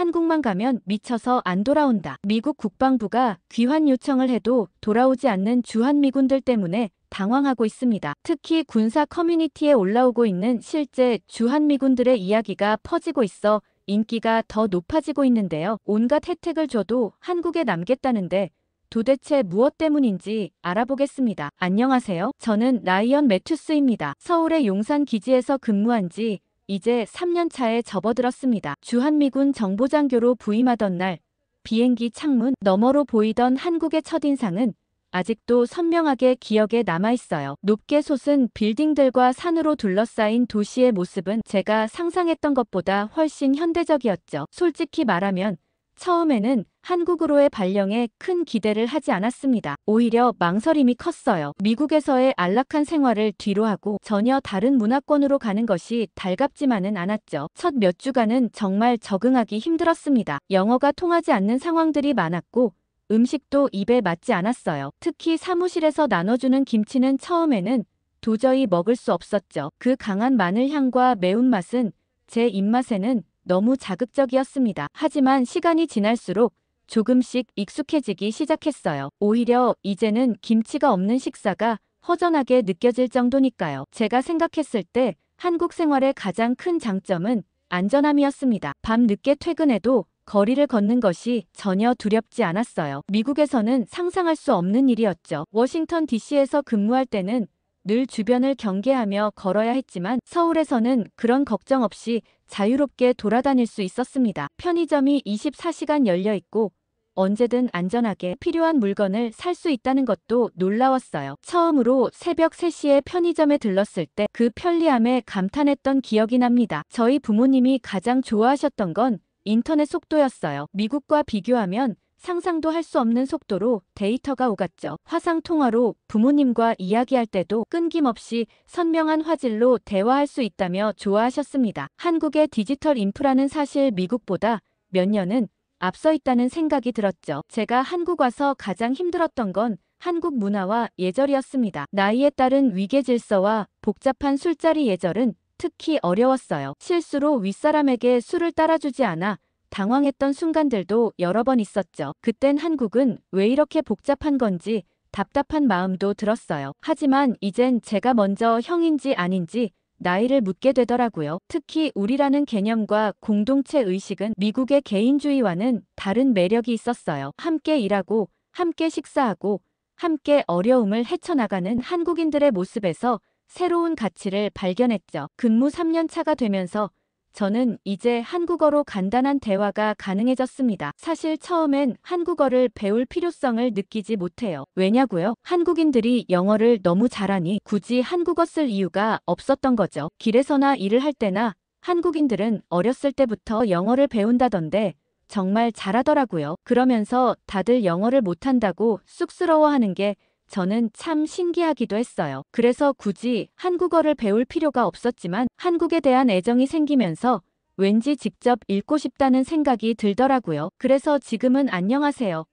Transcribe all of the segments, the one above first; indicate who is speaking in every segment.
Speaker 1: 한국만 가면 미쳐서 안 돌아온다. 미국 국방부가 귀환 요청을 해도 돌아오지 않는 주한미군들 때문에 당황하고 있습니다. 특히 군사 커뮤니티에 올라오고 있는 실제 주한미군들의 이야기가 퍼지고 있어 인기가 더 높아지고 있는데요. 온갖 혜택을 줘도 한국에 남겠다는데 도대체 무엇 때문인지 알아보겠습니다. 안녕하세요. 저는 라이언 매튜스입니다. 서울의 용산 기지에서 근무한 지 이제 3년 차에 접어들었습니다. 주한미군 정보장교로 부임하던 날 비행기 창문 너머로 보이던 한국의 첫인상은 아직도 선명하게 기억에 남아있어요. 높게 솟은 빌딩들과 산으로 둘러싸인 도시의 모습은 제가 상상했던 것보다 훨씬 현대적이었죠. 솔직히 말하면 처음에는 한국으로의 발령에 큰 기대를 하지 않았습니다. 오히려 망설임이 컸어요. 미국에서의 안락한 생활을 뒤로하고 전혀 다른 문화권으로 가는 것이 달갑지만은 않았죠. 첫 몇 주간은 정말 적응하기 힘들었습니다. 영어가 통하지 않는 상황들이 많았고 음식도 입에 맞지 않았어요. 특히 사무실에서 나눠주는 김치는 처음에는 도저히 먹을 수 없었죠. 그 강한 마늘 향과 매운맛은 제 입맛에는 너무 자극적이었습니다. 하지만 시간이 지날수록 조금씩 익숙해지기 시작했어요. 오히려 이제는 김치가 없는 식사가 허전하게 느껴질 정도니까요. 제가 생각했을 때 한국 생활의 가장 큰 장점은 안전함이었습니다. 밤 늦게 퇴근해도 거리를 걷는 것이 전혀 두렵지 않았어요. 미국에서는 상상할 수 없는 일이었죠. 워싱턴 DC에서 근무할 때는 늘 주변을 경계하며 걸어야 했지만 서울에서는 그런 걱정 없이 자유롭게 돌아다닐 수 있었습니다. 편의점이 24시간 열려 있고 언제든 안전하게 필요한 물건을 살 수 있다는 것도 놀라웠어요. 처음으로 새벽 3시에 편의점에 들렀을 때 그 편리함에 감탄했던 기억이 납니다. 저희 부모님이 가장 좋아하셨던 건 인터넷 속도였어요. 미국과 비교하면 상상도 할 수 없는 속도로 데이터가 오갔죠. 화상통화로 부모님과 이야기할 때도 끊김없이 선명한 화질로 대화할 수 있다며 좋아하셨습니다. 한국의 디지털 인프라는 사실 미국보다 몇 년은 앞서 있다는 생각이 들었죠. 제가 한국 와서 가장 힘들었던 건 한국 문화와 예절이었습니다. 나이에 따른 위계 질서와 복잡한 술자리 예절은 특히 어려웠어요. 실수로 윗사람에게 술을 따라주지 않아 당황했던 순간들도 여러 번 있었죠. 그땐 한국은 왜 이렇게 복잡한 건지 답답한 마음도 들었어요. 하지만 이젠 제가 먼저 형인지 아닌지 나이를 묻게 되더라고요. 특히 우리라는 개념과 공동체 의식은 미국의 개인주의와는 다른 매력이 있었어요. 함께 일하고 함께 식사하고 함께 어려움을 헤쳐나가는 한국인들의 모습에서 새로운 가치를 발견했죠. 근무 3년 차가 되면서 저는 이제 한국어로 간단한 대화가 가능해졌습니다. 사실 처음엔 한국어를 배울 필요성을 느끼지 못해요. 왜냐고요? 한국인들이 영어를 너무 잘하니 굳이 한국어 쓸 이유가 없었던 거죠. 길에서나 일을 할 때나 한국인들은 어렸을 때부터 영어를 배운다던데 정말 잘하더라고요. 그러면서 다들 영어를 못한다고 쑥스러워하는 게 저는 참 신기하기도 했어요. 그래서 굳이 한국어를 배울 필요가 없었지만 한국에 대한 애정이 생기면서 왠지 직접 읽고 싶다는 생각이 들더라고요. 그래서 지금은 안녕하세요,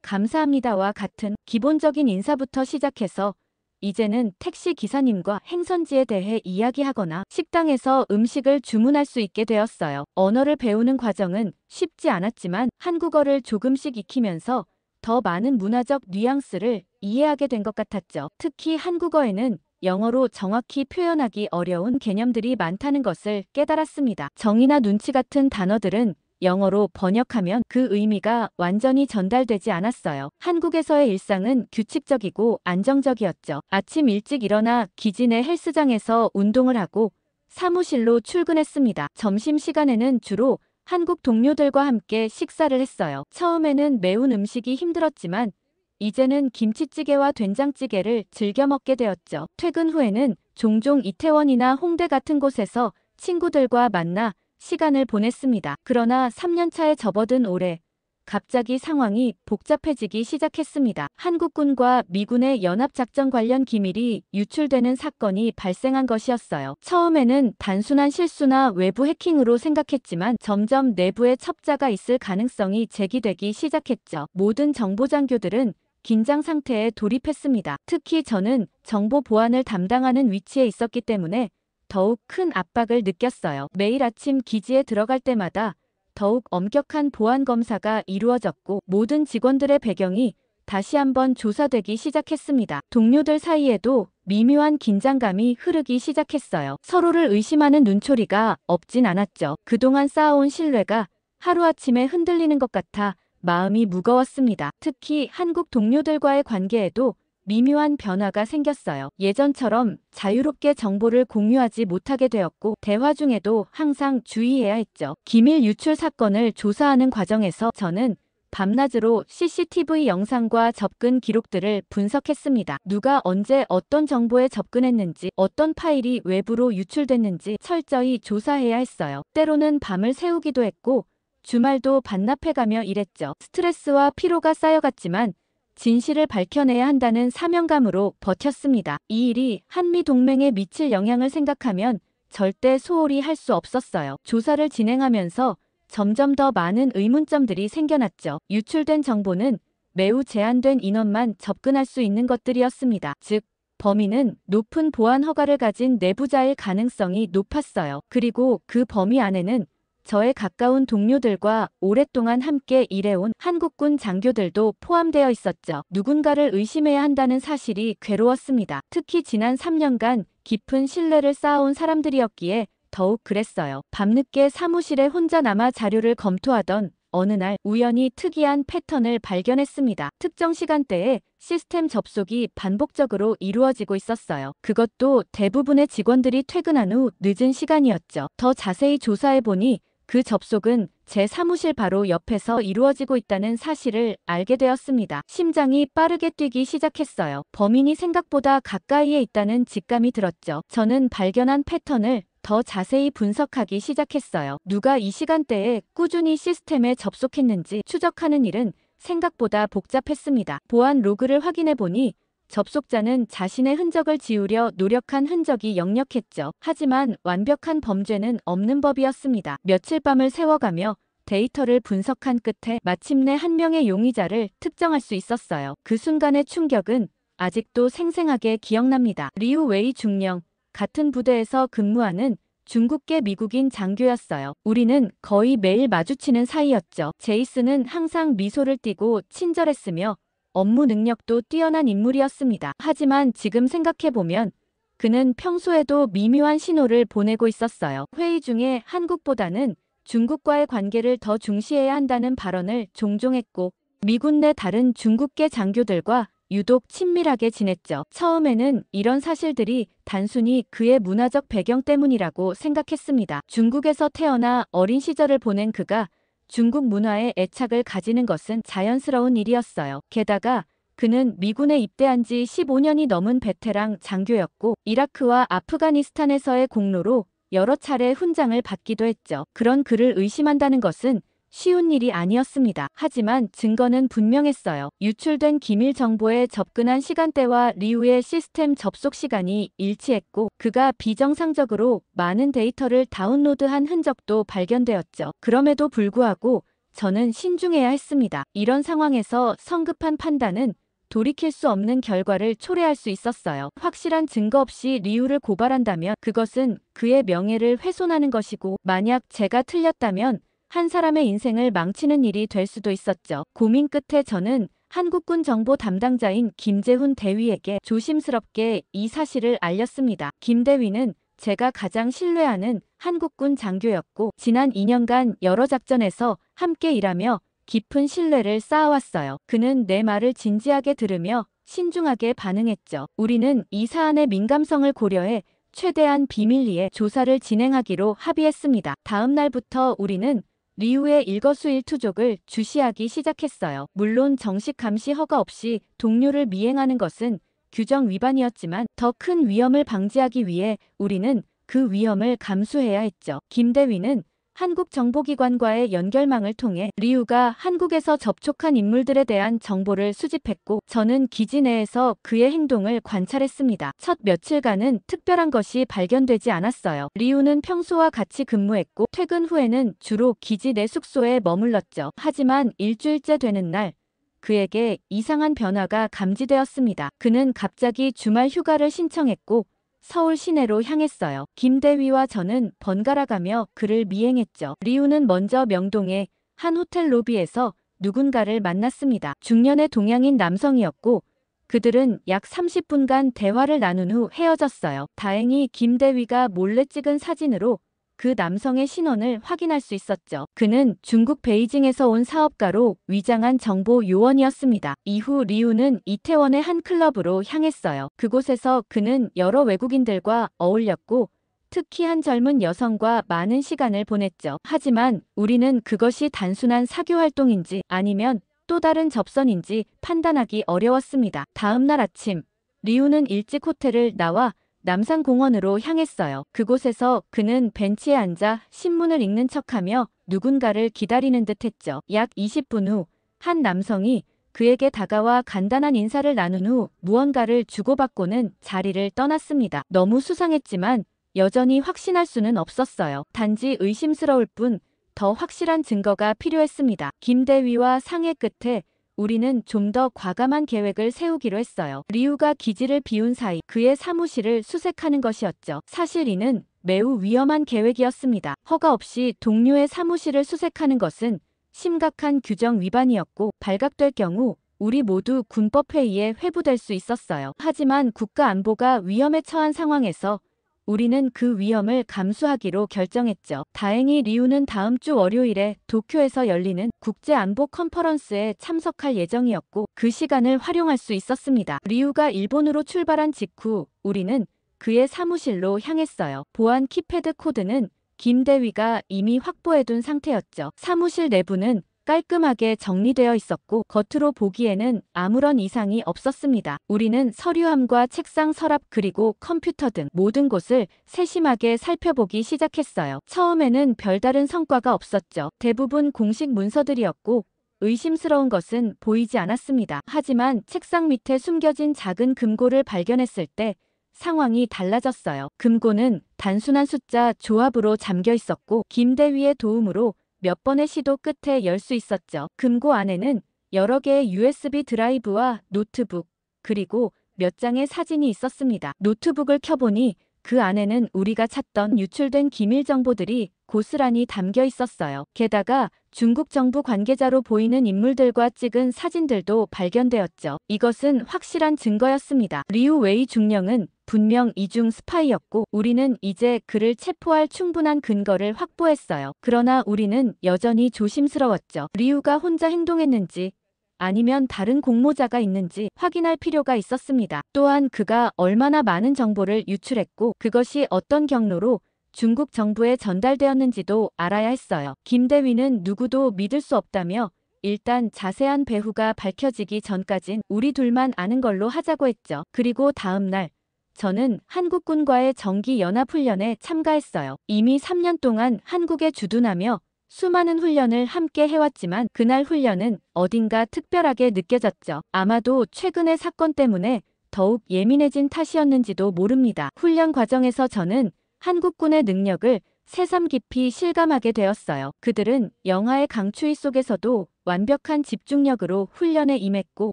Speaker 1: 감사합니다와 같은 기본적인 인사부터 시작해서 이제는 택시 기사님과 행선지에 대해 이야기하거나 식당에서 음식을 주문할 수 있게 되었어요. 언어를 배우는 과정은 쉽지 않았지만 한국어를 조금씩 익히면서 더 많은 문화적 뉘앙스를 이해하게 된 것 같았죠. 특히 한국어에는 영어로 정확히 표현하기 어려운 개념들이 많다는 것을 깨달았습니다. 정의나 눈치 같은 단어들은 영어로 번역하면 그 의미가 완전히 전달되지 않았어요. 한국에서의 일상은 규칙적이고 안정적이었죠. 아침 일찍 일어나 기지 내 헬스장에서 운동을 하고 사무실로 출근했습니다. 점심시간에는 주로 한국 동료들과 함께 식사를 했어요. 처음에는 매운 음식이 힘들었지만 이제는 김치찌개와 된장찌개를 즐겨 먹게 되었죠. 퇴근 후에는 종종 이태원이나 홍대 같은 곳에서 친구들과 만나 시간을 보냈습니다. 그러나 3년 차에 접어든 올해 갑자기 상황이 복잡해지기 시작했습니다. 한국군과 미군의 연합작전 관련 기밀이 유출되는 사건이 발생한 것이었어요. 처음에는 단순한 실수나 외부 해킹으로 생각했지만 점점 내부에 첩자가 있을 가능성이 제기되기 시작했죠. 모든 정보장교들은 긴장 상태에 돌입했습니다. 특히 저는 정보 보안을 담당하는 위치에 있었기 때문에 더욱 큰 압박을 느꼈어요. 매일 아침 기지에 들어갈 때마다 더욱 엄격한 보안 검사가 이루어졌고 모든 직원들의 배경이 다시 한번 조사되기 시작했습니다. 동료들 사이에도 미묘한 긴장감이 흐르기 시작했어요. 서로를 의심하는 눈초리가 없진 않았죠. 그동안 쌓아온 신뢰가 하루아침에 흔들리는 것 같아 마음이 무거웠습니다. 특히 한국 동료들과의 관계에도 미묘한 변화가 생겼어요. 예전처럼 자유롭게 정보를 공유하지 못하게 되었고 대화 중에도 항상 주의해야 했죠. 기밀 유출 사건을 조사하는 과정에서 저는 밤낮으로 CCTV 영상과 접근 기록들을 분석했습니다. 누가 언제 어떤 정보에 접근했는지, 어떤 파일이 외부로 유출됐는지 철저히 조사해야 했어요. 때로는 밤을 새우기도 했고 주말도 반납해가며 일했죠. 스트레스와 피로가 쌓여갔지만 진실을 밝혀내야 한다는 사명감으로 버텼습니다. 이 일이 한미 동맹에 미칠 영향을 생각하면 절대 소홀히 할 수 없었어요. 조사를 진행하면서 점점 더 많은 의문점들이 생겨났죠. 유출된 정보는 매우 제한된 인원만 접근할 수 있는 것들이었습니다. 즉, 범인은 높은 보안 허가를 가진 내부자일 가능성이 높았어요. 그리고 그 범위 안에는 저의 가까운 동료들과 오랫동안 함께 일해온 한국군 장교들도 포함되어 있었죠. 누군가를 의심해야 한다는 사실이 괴로웠습니다. 특히 지난 3년간 깊은 신뢰를 쌓아온 사람들이었기에 더욱 그랬어요. 밤늦게 사무실에 혼자 남아 자료를 검토하던 어느 날 우연히 특이한 패턴을 발견했습니다. 특정 시간대에 시스템 접속이 반복적으로 이루어지고 있었어요. 그것도 대부분의 직원들이 퇴근한 후 늦은 시간이었죠. 더 자세히 조사해보니 그 접속은 제 사무실 바로 옆에서 이루어지고 있다는 사실을 알게 되었습니다. 심장이 빠르게 뛰기 시작했어요. 범인이 생각보다 가까이에 있다는 직감이 들었죠. 저는 발견한 패턴을 더 자세히 분석하기 시작했어요. 누가 이 시간대에 꾸준히 시스템에 접속했는지 추적하는 일은 생각보다 복잡했습니다. 보안 로그를 확인해보니 접속자는 자신의 흔적을 지우려 노력한 흔적이 역력했죠. 하지만 완벽한 범죄는 없는 법이었습니다. 며칠 밤을 새워가며 데이터를 분석한 끝에 마침내 한 명의 용의자를 특정할 수 있었어요. 그 순간의 충격은 아직도 생생하게 기억납니다. 리우 웨이 중령, 같은 부대에서 근무하는 중국계 미국인 장교였어요. 우리는 거의 매일 마주치는 사이였죠. 제이슨은 항상 미소를 띠고 친절했으며 업무 능력도 뛰어난 인물이었습니다. 하지만 지금 생각해보면 그는 평소에도 미묘한 신호를 보내고 있었어요. 회의 중에 한국보다는 중국과의 관계를 더 중시해야 한다는 발언을 종종 했고 미군 내 다른 중국계 장교들과 유독 친밀하게 지냈죠. 처음에는 이런 사실들이 단순히 그의 문화적 배경 때문이라고 생각했습니다. 중국에서 태어나 어린 시절을 보낸 그가 중국 문화에 애착을 가지는 것은 자연스러운 일이었어요. 게다가 그는 미군에 입대한 지 15년이 넘은 베테랑 장교였고 이라크와 아프가니스탄에서의 공로로 여러 차례 훈장을 받기도 했죠. 그런 그를 의심한다는 것은 쉬운 일이 아니었습니다. 하지만 증거는 분명했어요. 유출된 기밀 정보에 접근한 시간대와 리우의 시스템 접속 시간이 일치했고 그가 비정상적으로 많은 데이터를 다운로드한 흔적도 발견되었죠. 그럼에도 불구하고 저는 신중해야 했습니다. 이런 상황에서 성급한 판단은 돌이킬 수 없는 결과를 초래할 수 있었어요. 확실한 증거 없이 리우를 고발한다면 그것은 그의 명예를 훼손하는 것이고 만약 제가 틀렸다면 한 사람의 인생을 망치는 일이 될 수도 있었죠. 고민 끝에 저는 한국군 정보 담당자인 김재훈 대위에게 조심스럽게 이 사실을 알렸습니다. 김 대위는 제가 가장 신뢰하는 한국군 장교였고 지난 2년간 여러 작전에서 함께 일하며 깊은 신뢰를 쌓아왔어요. 그는 내 말을 진지하게 들으며 신중하게 반응했죠. 우리는 이 사안의 민감성을 고려해 최대한 비밀리에 조사를 진행하기로 합의했습니다. 다음 날부터 우리는 리우의 일거수일투족을 주시하기 시작했어요. 물론 정식 감시 허가 없이 동료를 미행하는 것은 규정 위반이었지만 더 큰 위험을 방지하기 위해 우리는 그 위험을 감수해야 했죠. 김 대위는 한국 정보기관과의 연결망을 통해 리우가 한국에서 접촉한 인물들에 대한 정보를 수집했고 저는 기지 내에서 그의 행동을 관찰했습니다. 첫 며칠간은 특별한 것이 발견되지 않았어요. 리우는 평소와 같이 근무했고 퇴근 후에는 주로 기지 내 숙소에 머물렀죠. 하지만 일주일째 되는 날 그에게 이상한 변화가 감지되었습니다. 그는 갑자기 주말 휴가를 신청했고 서울 시내로 향했어요. 김대위와 저는 번갈아가며 그를 미행했죠. 리우는 먼저 명동의 한 호텔 로비에서 누군가를 만났습니다. 중년의 동양인 남성이었고 그들은 약 30분간 대화를 나눈 후 헤어졌어요. 다행히 김대위가 몰래 찍은 사진으로 그 남성의 신원을 확인할 수 있었죠. 그는 중국 베이징에서 온 사업가로 위장한 정보 요원이었습니다. 이후 리우는 이태원의 한 클럽으로 향했어요. 그곳에서 그는 여러 외국인들과 어울렸고 특히 한 젊은 여성과 많은 시간을 보냈죠. 하지만 우리는 그것이 단순한 사교 활동인지 아니면 또 다른 접선인지 판단하기 어려웠습니다. 다음 날 아침, 리우는 일찍 호텔을 나와 남산공원으로 향했어요. 그곳에서 그는 벤치에 앉아 신문을 읽는 척하며 누군가를 기다리는 듯 했죠. 약 20분 후 한 남성이 그에게 다가와 간단한 인사를 나눈 후 무언가를 주고받고는 자리를 떠났습니다. 너무 수상했지만 여전히 확신할 수는 없었어요. 단지 의심스러울 뿐 더 확실한 증거가 필요했습니다. 김대위와 상의 끝에 우리는 좀 더 과감한 계획을 세우기로 했어요. 리우가 기지를 비운 사이 그의 사무실을 수색하는 것이었죠. 사실 이는 매우 위험한 계획이었습니다. 허가 없이 동료의 사무실을 수색하는 것은 심각한 규정 위반이었고 발각될 경우 우리 모두 군법회의에 회부될 수 있었어요. 하지만 국가 안보가 위험에 처한 상황에서 우리는 그 위험을 감수하기로 결정했죠. 다행히 리우는 다음 주 월요일에 도쿄에서 열리는 국제안보 컨퍼런스에 참석할 예정이었고 그 시간을 활용할 수 있었습니다. 리우가 일본으로 출발한 직후 우리는 그의 사무실로 향했어요. 보안 키패드 코드는 김대위가 이미 확보해둔 상태였죠. 사무실 내부는 깔끔하게 정리되어 있었고 겉으로 보기에는 아무런 이상이 없었습니다. 우리는 서류함과 책상 서랍 그리고 컴퓨터 등 모든 곳을 세심하게 살펴보기 시작했어요. 처음에는 별다른 성과가 없었죠. 대부분 공식 문서들이었고 의심스러운 것은 보이지 않았습니다. 하지만 책상 밑에 숨겨진 작은 금고를 발견했을 때 상황이 달라졌어요. 금고는 단순한 숫자 조합으로 잠겨 있었고 김대위의 도움으로 몇 번의 시도 끝에 열 수 있었죠. 금고 안에는 여러 개의 USB 드라이브와 노트북, 그리고 몇 장의 사진이 있었습니다. 노트북을 켜보니 그 안에는 우리가 찾던 유출된 기밀 정보들이 고스란히 담겨 있었어요. 게다가 중국 정부 관계자로 보이는 인물들과 찍은 사진들도 발견되었죠. 이것은 확실한 증거였습니다. 리우 웨이 중령은 분명 이중 스파이였고 우리는 이제 그를 체포할 충분한 근거를 확보했어요. 그러나 우리는 여전히 조심스러웠죠. 리우가 혼자 행동했는지 아니면 다른 공모자가 있는지 확인할 필요가 있었습니다. 또한 그가 얼마나 많은 정보를 유출했고 그것이 어떤 경로로 중국 정부에 전달되었는지도 알아야 했어요. 김대위는 누구도 믿을 수 없다며 일단 자세한 배후가 밝혀지기 전까진 우리 둘만 아는 걸로 하자고 했죠. 그리고 다음 날 저는 한국군과의 정기 연합훈련에 참가했어요. 이미 3년 동안 한국에 주둔하며 수많은 훈련을 함께 해왔지만 그날 훈련은 어딘가 특별하게 느껴졌죠. 아마도 최근의 사건 때문에 더욱 예민해진 탓이었는지도 모릅니다. 훈련 과정에서 저는 한국군의 능력을 새삼 깊이 실감하게 되었어요. 그들은 영하의 강추위 속에서도 완벽한 집중력으로 훈련에 임했고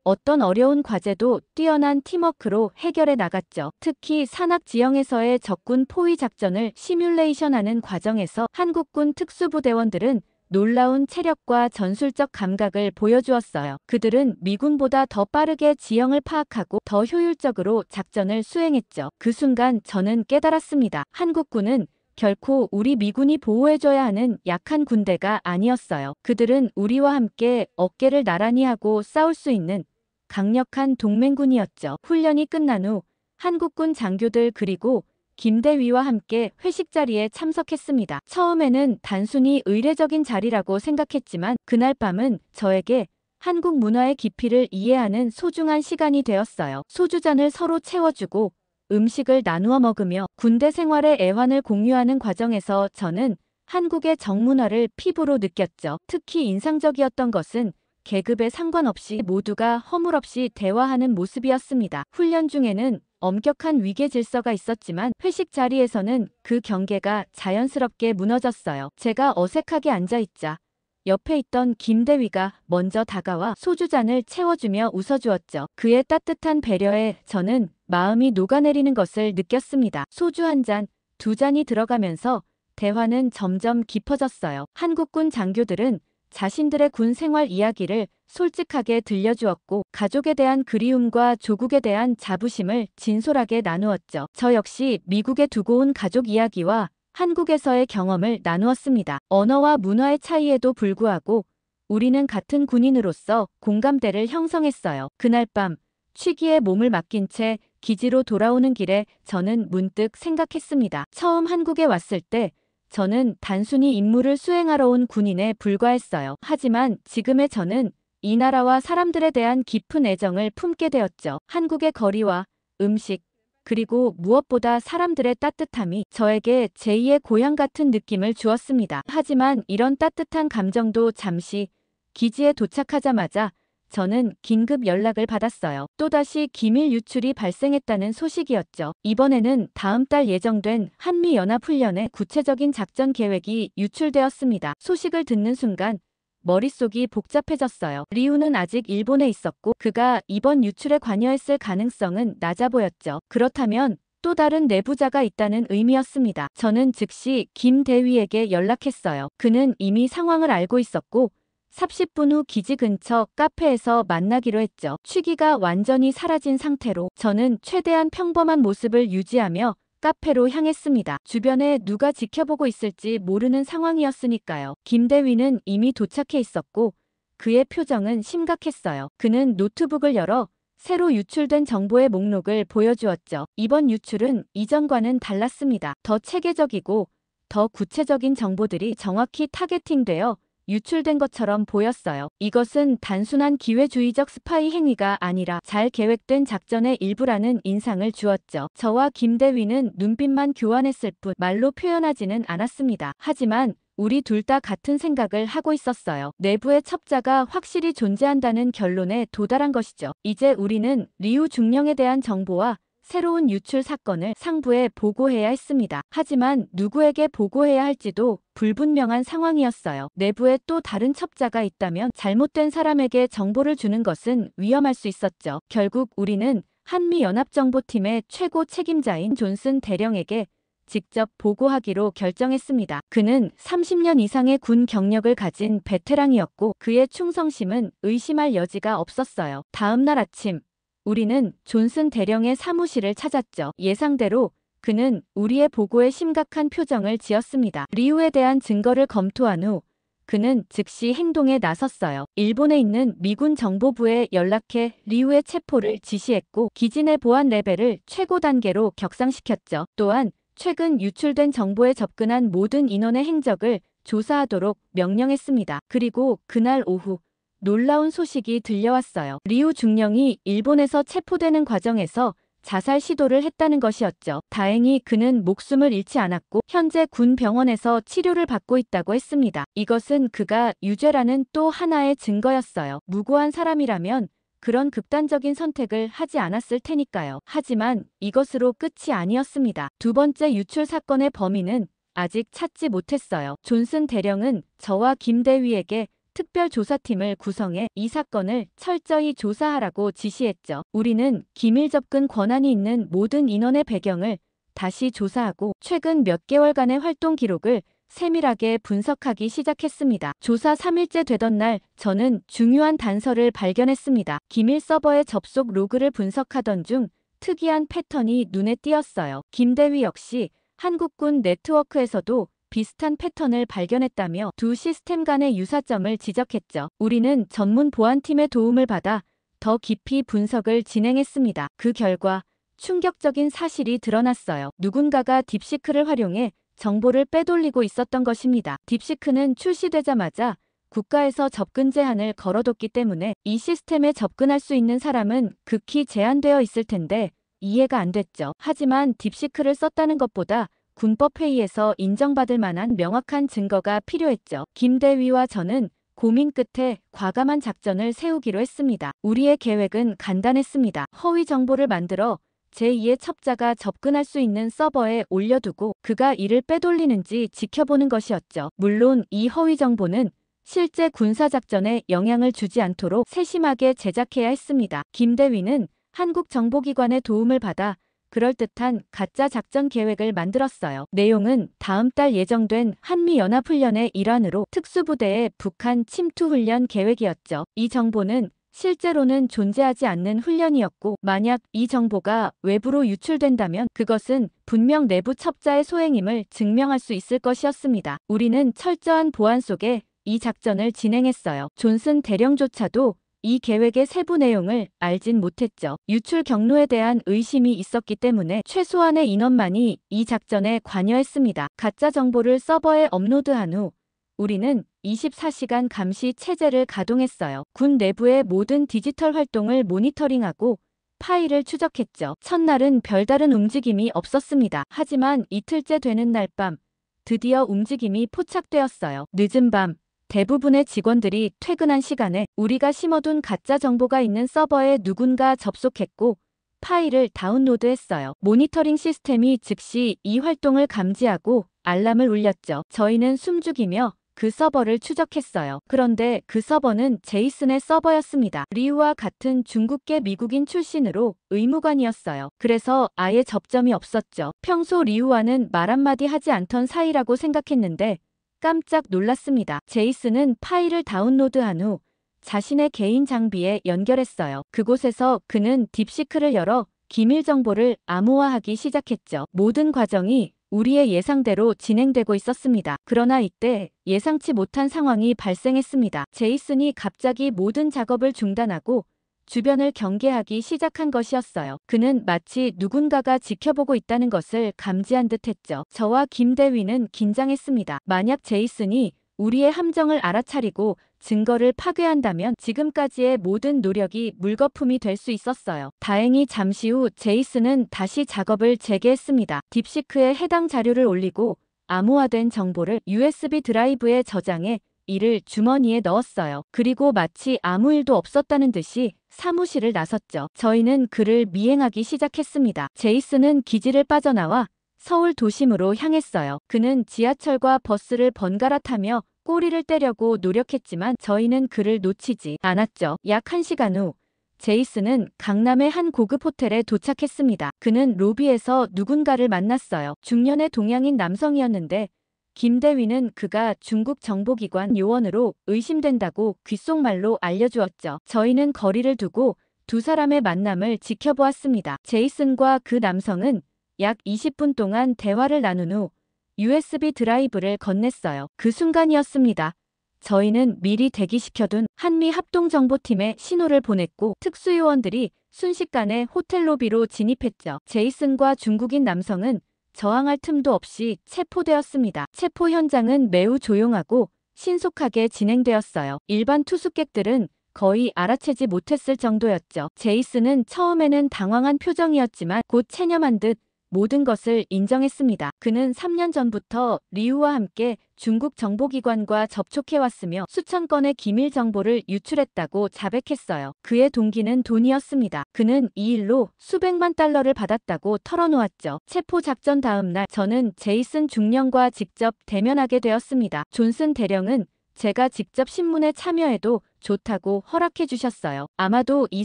Speaker 1: 어떤 어려운 과제도 뛰어난 팀워크로 해결해 나갔죠. 특히 산악 지형에서의 적군 포위 작전을 시뮬레이션하는 과정에서 한국군 특수부대원들은 놀라운 체력과 전술적 감각을 보여주었어요. 그들은 미군보다 더 빠르게 지형을 파악하고 더 효율적으로 작전을 수행했죠. 그 순간 저는 깨달았습니다. 한국군은 결코 우리 미군이 보호해줘야 하는 약한 군대가 아니었어요. 그들은 우리와 함께 어깨를 나란히 하고 싸울 수 있는 강력한 동맹군이었죠. 훈련이 끝난 후 한국군 장교들 그리고 김대위와 함께 회식 자리에 참석했습니다. 처음에는 단순히 의례적인 자리라고 생각했지만 그날 밤은 저에게 한국 문화의 깊이를 이해하는 소중한 시간이 되었어요. 소주잔을 서로 채워주고 음식을 나누어 먹으며 군대 생활의 애환을 공유하는 과정에서 저는 한국의 정문화를 피부로 느꼈죠. 특히 인상적이었던 것은 계급에 상관없이 모두가 허물없이 대화하는 모습이었습니다. 훈련 중에는 엄격한 위계 질서가 있었지만 회식 자리에서는 그 경계가 자연스럽게 무너졌어요. 제가 어색하게 앉아있자 옆에 있던 김대위가 먼저 다가와 소주잔을 채워주며 웃어주었죠. 그의 따뜻한 배려에 저는 마음이 녹아내리는 것을 느꼈습니다. 소주 한 잔, 두 잔이 들어가면서 대화는 점점 깊어졌어요. 한국군 장교들은 자신들의 군 생활 이야기를 솔직하게 들려주었고 가족에 대한 그리움과 조국에 대한 자부심을 진솔하게 나누었죠. 저 역시 미국에 두고 온 가족 이야기와 한국에서의 경험을 나누었습니다. 언어와 문화의 차이에도 불구하고 우리는 같은 군인으로서 공감대를 형성했어요. 그날 밤 취기에 몸을 맡긴 채 기지로 돌아오는 길에 저는 문득 생각했습니다. 처음 한국에 왔을 때 저는 단순히 임무를 수행하러 온 군인에 불과했어요. 하지만 지금의 저는 이 나라와 사람들에 대한 깊은 애정을 품게 되었죠. 한국의 거리와 음식, 그리고 무엇보다 사람들의 따뜻함이 저에게 제2의 고향 같은 느낌을 주었습니다. 하지만 이런 따뜻한 감정도 잠시 기지에 도착하자마자 저는 긴급 연락을 받았어요. 또다시 기밀 유출이 발생했다는 소식이었죠. 이번에는 다음 달 예정된 한미연합훈련의 구체적인 작전 계획이 유출되었습니다. 소식을 듣는 순간 머릿속이 복잡해졌어요. 리우는 아직 일본에 있었고 그가 이번 유출에 관여했을 가능성은 낮아 보였죠. 그렇다면 또 다른 내부자가 있다는 의미였습니다. 저는 즉시 김 대위에게 연락했어요. 그는 이미 상황을 알고 있었고 30분 후 기지 근처 카페에서 만나기로 했죠. 취기가 완전히 사라진 상태로 저는 최대한 평범한 모습을 유지하며 카페로 향했습니다. 주변에 누가 지켜보고 있을지 모르는 상황이었으니까요. 김대위는 이미 도착해 있었고 그의 표정은 심각했어요. 그는 노트북을 열어 새로 유출된 정보의 목록을 보여주었죠. 이번 유출은 이전과는 달랐습니다. 더 체계적이고 더 구체적인 정보들이 정확히 타겟팅되어 유출된 것처럼 보였어요. 이것은 단순한 기회주의적 스파이 행위가 아니라 잘 계획된 작전의 일부라는 인상을 주었죠. 저와 김대위는 눈빛만 교환했을 뿐 말로 표현하지는 않았습니다. 하지만 우리 둘 다 같은 생각을 하고 있었어요. 내부의 첩자가 확실히 존재한다는 결론에 도달한 것이죠. 이제 우리는 리우 중령에 대한 정보와 새로운 유출 사건을 상부에 보고해야 했습니다. 하지만 누구에게 보고해야 할지도 불분명한 상황이었어요. 내부에 또 다른 첩자가 있다면 잘못된 사람에게 정보를 주는 것은 위험할 수 있었죠. 결국 우리는 한미연합정보팀의 최고 책임자인 존슨 대령에게 직접 보고하기로 결정했습니다. 그는 30년 이상의 군 경력을 가진 베테랑이었고 그의 충성심은 의심할 여지가 없었어요. 다음 날 아침 우리는 존슨 대령의 사무실을 찾았죠. 예상대로 그는 우리의 보고에 심각한 표정을 지었습니다. 리우에 대한 증거를 검토한 후 그는 즉시 행동에 나섰어요. 일본에 있는 미군 정보부에 연락해 리우의 체포를 지시했고 기지 내 보안 레벨을 최고 단계로 격상시켰죠. 또한 최근 유출된 정보에 접근한 모든 인원의 행적을 조사하도록 명령했습니다. 그리고 그날 오후 놀라운 소식이 들려왔어요. 리우 중령이 일본에서 체포되는 과정에서 자살 시도를 했다는 것이었죠. 다행히 그는 목숨을 잃지 않았고 현재 군 병원에서 치료를 받고 있다고 했습니다. 이것은 그가 유죄라는 또 하나의 증거였어요. 무고한 사람이라면 그런 극단적인 선택을 하지 않았을 테니까요. 하지만 이것으로 끝이 아니었습니다. 두 번째 유출 사건의 범인은 아직 찾지 못했어요. 존슨 대령은 저와 김대위에게 특별조사팀을 구성해 이 사건을 철저히 조사하라고 지시했죠. 우리는 기밀 접근 권한이 있는 모든 인원의 배경을 다시 조사하고 최근 몇 개월간의 활동 기록을 세밀하게 분석하기 시작했습니다. 조사 3일째 되던 날 저는 중요한 단서를 발견했습니다. 기밀 서버의 접속 로그를 분석하던 중 특이한 패턴이 눈에 띄었어요. 김대위 역시 한국군 네트워크에서도 비슷한 패턴을 발견했다며 두 시스템 간의 유사점을 지적했죠. 우리는 전문 보안팀의 도움을 받아 더 깊이 분석을 진행했습니다. 그 결과 충격적인 사실이 드러났어요. 누군가가 딥시크를 활용해 정보를 빼돌리고 있었던 것입니다. 딥시크는 출시되자마자 국가에서 접근 제한을 걸어뒀기 때문에 이 시스템에 접근할 수 있는 사람은 극히 제한되어 있을 텐데 이해가 안 됐죠. 하지만 딥시크를 썼다는 것보다 군법회의에서 인정받을 만한 명확한 증거가 필요했죠. 김대위와 저는 고민 끝에 과감한 작전을 세우기로 했습니다. 우리의 계획은 간단했습니다. 허위 정보를 만들어 제2의 첩자가 접근할 수 있는 서버에 올려두고 그가 이를 빼돌리는지 지켜보는 것이었죠. 물론 이 허위 정보는 실제 군사작전에 영향을 주지 않도록 세심하게 제작해야 했습니다. 김대위는 한국 정보기관의 도움을 받아 그럴듯한 가짜 작전 계획을 만들었어요. 내용은 다음 달 예정된 한미연합훈련의 일환으로 특수부대의 북한 침투훈련 계획이었죠. 이 정보는 실제로는 존재하지 않는 훈련이었고, 만약 이 정보가 외부로 유출된다면 그것은 분명 내부 첩자의 소행임을 증명할 수 있을 것이었습니다. 우리는 철저한 보안 속에 이 작전을 진행했어요. 존슨 대령조차도 이 계획의 세부 내용을 알진 못했죠. 유출 경로에 대한 의심이 있었기 때문에 최소한의 인원만이 이 작전에 관여했습니다. 가짜 정보를 서버에 업로드한 후 우리는 24시간 감시 체제를 가동했어요. 군 내부의 모든 디지털 활동을 모니터링하고 파일을 추적했죠. 첫날은 별다른 움직임이 없었습니다. 하지만 이틀째 되는 날 밤, 드디어 움직임이 포착되었어요. 늦은 밤, 대부분의 직원들이 퇴근한 시간에 우리가 심어둔 가짜 정보가 있는 서버에 누군가 접속했고 파일을 다운로드했어요. 모니터링 시스템이 즉시 이 활동을 감지하고 알람을 울렸죠. 저희는 숨죽이며 그 서버를 추적했어요. 그런데 그 서버는 제이슨의 서버였습니다. 리우와 같은 중국계 미국인 출신으로 의무관이었어요. 그래서 아예 접점이 없었죠. 평소 리우와는 말 한마디 하지 않던 사이라고 생각했는데 깜짝 놀랐습니다. 제이슨은 파일을 다운로드한 후 자신의 개인 장비에 연결했어요. 그곳에서 그는 딥시크를 열어 기밀 정보를 암호화하기 시작했죠. 모든 과정이 우리의 예상대로 진행되고 있었습니다. 그러나 이때 예상치 못한 상황이 발생했습니다. 제이슨이 갑자기 모든 작업을 중단하고 주변을 경계하기 시작한 것이었어요. 그는 마치 누군가가 지켜보고 있다는 것을 감지한 듯 했죠. 저와 김대위는 긴장했습니다. 만약 제이슨이 우리의 함정을 알아차리고 증거를 파괴한다면 지금까지의 모든 노력이 물거품이 될 수 있었어요. 다행히 잠시 후 제이슨은 다시 작업을 재개했습니다. 딥시크에 해당 자료를 올리고 암호화된 정보를 USB 드라이브에 저장해 이를 주머니에 넣었어요. 그리고 마치 아무 일도 없었다는 듯이 사무실을 나섰죠. 저희는 그를 미행하기 시작했습니다. 제이슨은 기지를 빠져나와 서울 도심으로 향했어요. 그는 지하철과 버스를 번갈아 타며 꼬리를 떼려고 노력했지만 저희는 그를 놓치지 않았죠. 약 1시간 후 제이슨은 강남의 한 고급 호텔에 도착했습니다. 그는 로비에서 누군가를 만났어요. 중년의 동양인 남성이었는데 김대위는 그가 중국 정보기관 요원으로 의심된다고 귓속말로 알려주었죠. 저희는 거리를 두고 두 사람의 만남을 지켜보았습니다. 제이슨과 그 남성은 약 20분 동안 대화를 나눈 후 USB 드라이브를 건넸어요. 그 순간이었습니다. 저희는 미리 대기시켜둔 한미합동정보팀에 신호를 보냈고 특수요원들이 순식간에 호텔 로비로 진입했죠. 제이슨과 중국인 남성은 저항할 틈도 없이 체포되었습니다. 체포 현장은 매우 조용하고 신속하게 진행되었어요. 일반 투숙객들은 거의 알아채지 못했을 정도였죠. 제이슨은 처음에는 당황한 표정이었지만 곧 체념한 듯 모든 것을 인정했습니다. 그는 3년 전부터 리우와 함께 중국 정보기관과 접촉해왔으며 수천 건의 기밀 정보를 유출했다고 자백했어요. 그의 동기는 돈이었습니다. 그는 이 일로 수백만 달러를 받았다고 털어놓았죠. 체포 작전 다음 날 저는 제이슨 중령과 직접 대면하게 되었습니다. 존슨 대령은 제가 직접 신문에 참여해도 좋다고 허락해 주셨어요. 아마도 이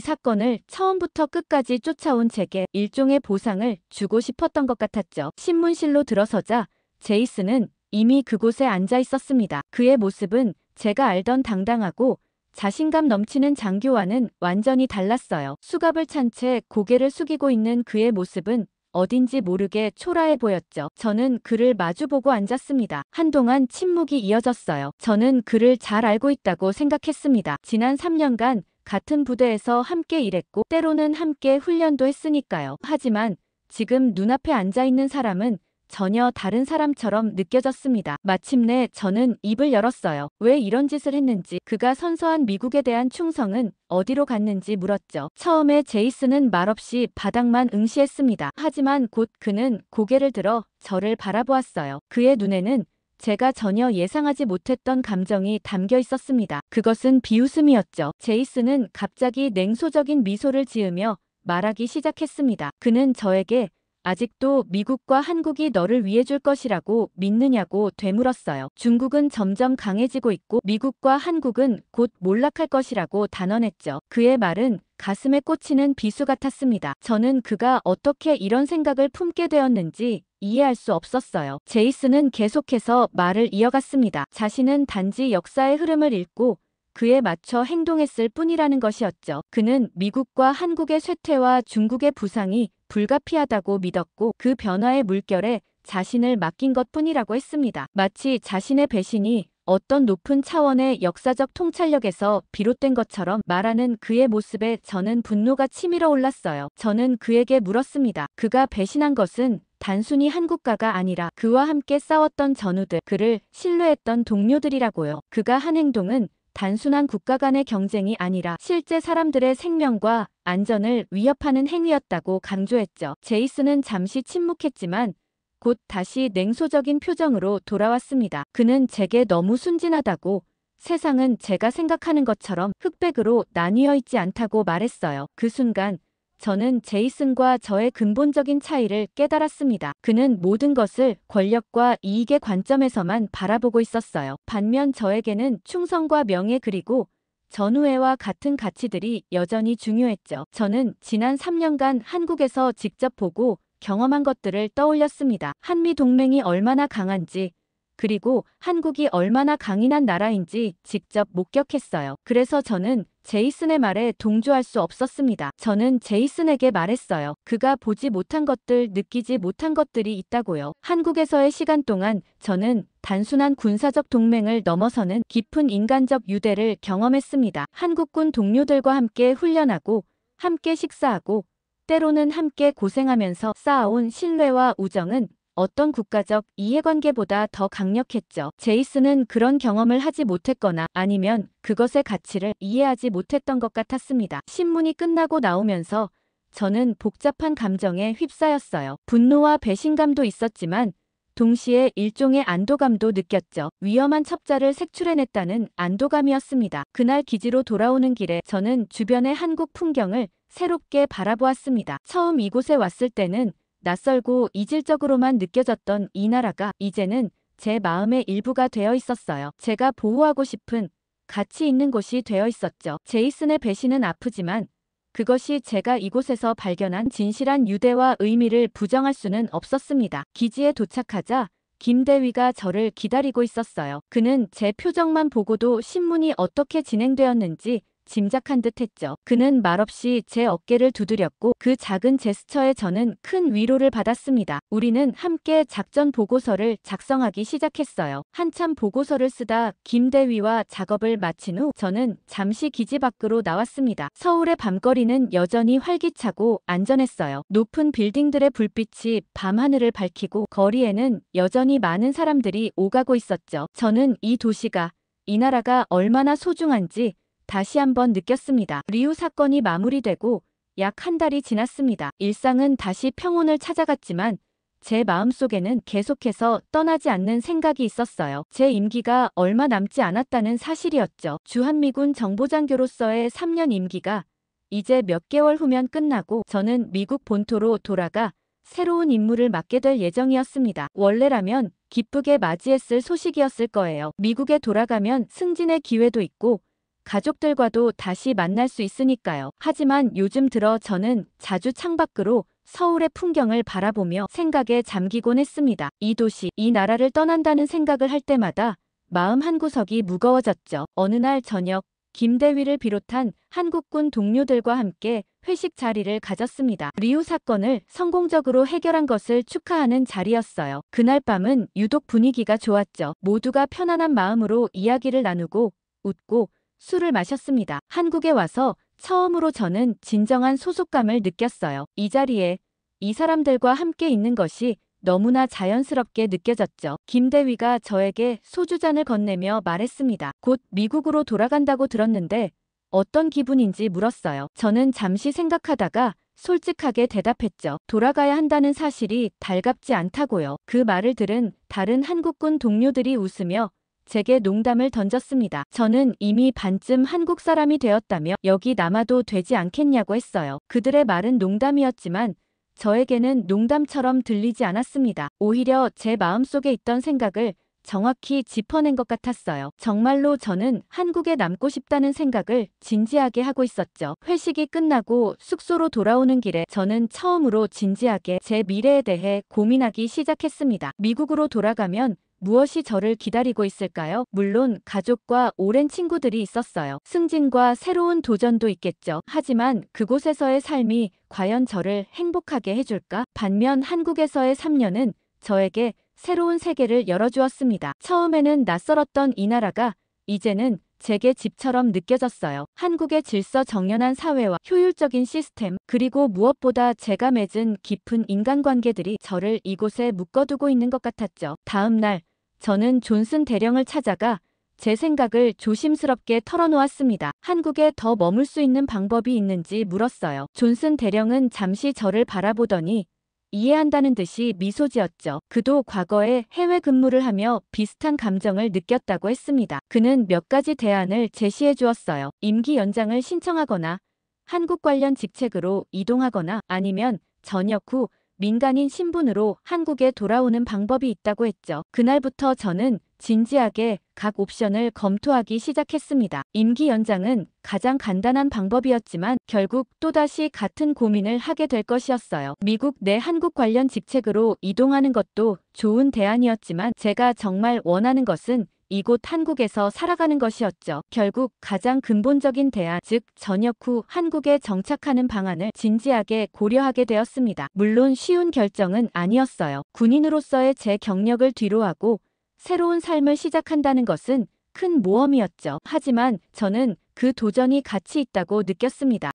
Speaker 1: 사건을 처음부터 끝까지 쫓아온 제게 일종의 보상을 주고 싶었던 것 같았죠. 신문실로 들어서자 제이슨은 이미 그곳에 앉아 있었습니다. 그의 모습은 제가 알던 당당하고 자신감 넘치는 장교와는 완전히 달랐어요. 수갑을 찬 채 고개를 숙이고 있는 그의 모습은 어딘지 모르게 초라해 보였죠. 저는 그를 마주보고 앉았습니다. 한동안 침묵이 이어졌어요. 저는 그를 잘 알고 있다고 생각했습니다. 지난 3년간 같은 부대에서 함께 일했고 때로는 함께 훈련도 했으니까요. 하지만 지금 눈앞에 앉아있는 사람은 전혀 다른 사람처럼 느껴졌습니다. 마침내 저는 입을 열었어요. 왜 이런 짓을 했는지, 그가 선서한 미국에 대한 충성은 어디로 갔는지 물었죠. 처음에 제이슨은 말없이 바닥만 응시했습니다. 하지만 곧 그는 고개를 들어 저를 바라보았어요. 그의 눈에는 제가 전혀 예상하지 못했던 감정이 담겨 있었습니다. 그것은 비웃음이었죠. 제이슨은 갑자기 냉소적인 미소를 지으며 말하기 시작했습니다. 그는 저에게 아직도 미국과 한국이 너를 위해 줄 것이라고 믿느냐고 되물었어요. 중국은 점점 강해지고 있고 미국과 한국은 곧 몰락할 것이라고 단언했죠. 그의 말은 가슴에 꽂히는 비수 같았습니다. 저는 그가 어떻게 이런 생각을 품게 되었는지 이해할 수 없었어요. 제이슨은 계속해서 말을 이어갔습니다. 자신은 단지 역사의 흐름을 읽고 그에 맞춰 행동했을 뿐이라는 것이었죠. 그는 미국과 한국의 쇠퇴와 중국의 부상이 불가피하다고 믿었고 그 변화의 물결에 자신을 맡긴 것뿐이라고 했습니다. 마치 자신의 배신이 어떤 높은 차원의 역사적 통찰력에서 비롯된 것처럼 말하는 그의 모습에 저는 분노가 치밀어 올랐어요. 저는 그에게 물었습니다. 그가 배신한 것은 단순히 한국가가 아니라 그와 함께 싸웠던 전우들, 그를 신뢰했던 동료들이라고요. 그가 한 행동은 단순한 국가 간의 경쟁이 아니라 실제 사람들의 생명과 안전을 위협하는 행위였다고 강조했죠. 제이슨은 잠시 침묵했지만 곧 다시 냉소적인 표정으로 돌아왔습니다. 그는 제게 너무 순진하다고, 세상은 제가 생각하는 것처럼 흑백으로 나뉘어 있지 않다고 말했어요. 그 순간 저는 제이슨과 저의 근본적인 차이를 깨달았습니다. 그는 모든 것을 권력과 이익의 관점에서만 바라보고 있었어요. 반면 저에게는 충성과 명예 그리고 전우애와 같은 가치들이 여전히 중요했죠. 저는 지난 3년간 한국에서 직접 보고 경험한 것들을 떠올렸습니다. 한미 동맹이 얼마나 강한지, 그리고 한국이 얼마나 강인한 나라인지 직접 목격했어요. 그래서 저는 제이슨의 말에 동조할 수 없었습니다. 저는 제이슨에게 말했어요. 그가 보지 못한 것들, 느끼지 못한 것들이 있다고요. 한국에서의 시간 동안 저는 단순한 군사적 동맹을 넘어서는 깊은 인간적 유대를 경험했습니다. 한국군 동료들과 함께 훈련하고, 함께 식사하고, 때로는 함께 고생하면서 쌓아온 신뢰와 우정은 어떤 국가적 이해관계보다 더 강력했죠. 제이슨은 그런 경험을 하지 못했거나 아니면 그것의 가치를 이해하지 못했던 것 같았습니다. 신문이 끝나고 나오면서 저는 복잡한 감정에 휩싸였어요. 분노와 배신감도 있었지만 동시에 일종의 안도감도 느꼈죠. 위험한 첩자를 색출해냈다는 안도감이었습니다. 그날 기지로 돌아오는 길에 저는 주변의 한국 풍경을 새롭게 바라보았습니다. 처음 이곳에 왔을 때는 낯설고 이질적으로만 느껴졌던 이 나라가 이제는 제 마음의 일부가 되어 있었어요. 제가 보호하고 싶은, 가치 있는 곳이 되어 있었죠. 제이슨의 배신은 아프지만 그것이 제가 이곳에서 발견한 진실한 유대와 의미를 부정할 수는 없었습니다. 기지에 도착하자 김대위가 저를 기다리고 있었어요. 그는 제 표정만 보고도 신문이 어떻게 진행되었는지 짐작한 듯 했죠. 그는 말없이 제 어깨를 두드렸고 그 작은 제스처에 저는 큰 위로를 받았습니다. 우리는 함께 작전 보고서를 작성하기 시작했어요. 한참 보고서를 쓰다 김대위와 작업을 마친 후 저는 잠시 기지 밖으로 나왔습니다. 서울의 밤거리는 여전히 활기차고 안전했어요. 높은 빌딩들의 불빛이 밤하늘을 밝히고 거리에는 여전히 많은 사람들이 오가고 있었죠. 저는 이 도시가, 이 나라가 얼마나 소중한지 다시 한번 느꼈습니다. 리우 사건이 마무리되고 약 한 달이 지났습니다. 일상은 다시 평온을 찾아갔지만 제 마음속에는 계속해서 떠나지 않는 생각이 있었어요. 제 임기가 얼마 남지 않았다는 사실이었죠. 주한미군 정보장교로서의 3년 임기가 이제 몇 개월 후면 끝나고 저는 미국 본토로 돌아가 새로운 임무를 맡게 될 예정이었습니다. 원래라면 기쁘게 맞이했을 소식이었을 거예요. 미국에 돌아가면 승진의 기회도 있고 가족들과도 다시 만날 수 있으니까요. 하지만 요즘 들어 저는 자주 창밖으로 서울의 풍경을 바라보며 생각에 잠기곤 했습니다. 이 도시, 이 나라를 떠난다는 생각을 할 때마다 마음 한구석이 무거워졌죠. 어느 날 저녁, 김대위를 비롯한 한국군 동료들과 함께 회식 자리를 가졌습니다. 리우 사건을 성공적으로 해결한 것을 축하하는 자리였어요. 그날 밤은 유독 분위기가 좋았죠. 모두가 편안한 마음으로 이야기를 나누고 웃고 술을 마셨습니다. 한국에 와서 처음으로 저는 진정한 소속감을 느꼈어요. 이 자리에 이 사람들과 함께 있는 것이 너무나 자연스럽게 느껴졌죠. 김대위가 저에게 소주잔을 건네며 말했습니다. 곧 미국으로 돌아간다고 들었는데 어떤 기분인지 물었어요. 저는 잠시 생각하다가 솔직하게 대답했죠. 돌아가야 한다는 사실이 달갑지 않다고요. 그 말을 들은 다른 한국군 동료들이 웃으며 제게 농담을 던졌습니다. 저는 이미 반쯤 한국 사람이 되었다며 여기 남아도 되지 않겠냐고 했어요. 그들의 말은 농담이었지만 저에게는 농담처럼 들리지 않았습니다. 오히려 제 마음속에 있던 생각을 정확히 짚어낸 것 같았어요. 정말로 저는 한국에 남고 싶다는 생각을 진지하게 하고 있었죠. 회식이 끝나고 숙소로 돌아오는 길에 저는 처음으로 진지하게 제 미래에 대해 고민하기 시작했습니다. 미국으로 돌아가면 무엇이 저를 기다리고 있을까요? 물론 가족과 오랜 친구들이 있었어요. 승진과 새로운 도전도 있겠죠. 하지만 그곳에서의 삶이 과연 저를 행복하게 해줄까? 반면 한국에서의 3년은 저에게 새로운 세계를 열어주었습니다. 처음에는 낯설었던 이 나라가 이제는 제게 집처럼 느껴졌어요. 한국의 질서정연한 사회와 효율적인 시스템, 그리고 무엇보다 제가 맺은 깊은 인간관계들이 저를 이곳에 묶어두고 있는 것 같았죠. 다음 날, 저는 존슨 대령을 찾아가 제 생각을 조심스럽게 털어놓았습니다. 한국에 더 머물 수 있는 방법이 있는지 물었어요. 존슨 대령은 잠시 저를 바라보더니 이해한다는 듯이 미소 지었죠. 그도 과거에 해외 근무를 하며 비슷한 감정을 느꼈다고 했습니다. 그는 몇 가지 대안을 제시해 주었어요. 임기 연장을 신청하거나 한국 관련 직책으로 이동하거나 아니면 전역 후 민간인 신분으로 한국에 돌아오는 방법이 있다고 했죠. 그날부터 저는 진지하게 각 옵션을 검토하기 시작했습니다. 임기 연장은 가장 간단한 방법이었지만 결국 또다시 같은 고민을 하게 될 것이었어요. 미국 내 한국 관련 직책으로 이동하는 것도 좋은 대안이었지만 제가 정말 원하는 것은 이곳 한국에서 살아가는 것이었죠. 결국 가장 근본적인 대안, 즉 전역 후 한국에 정착하는 방안을 진지하게 고려하게 되었습니다. 물론 쉬운 결정은 아니었어요. 군인으로서의 제 경력을 뒤로하고 새로운 삶을 시작한다는 것은 큰 모험이었죠. 하지만 저는 그 도전이 가치 있다고 느꼈습니다.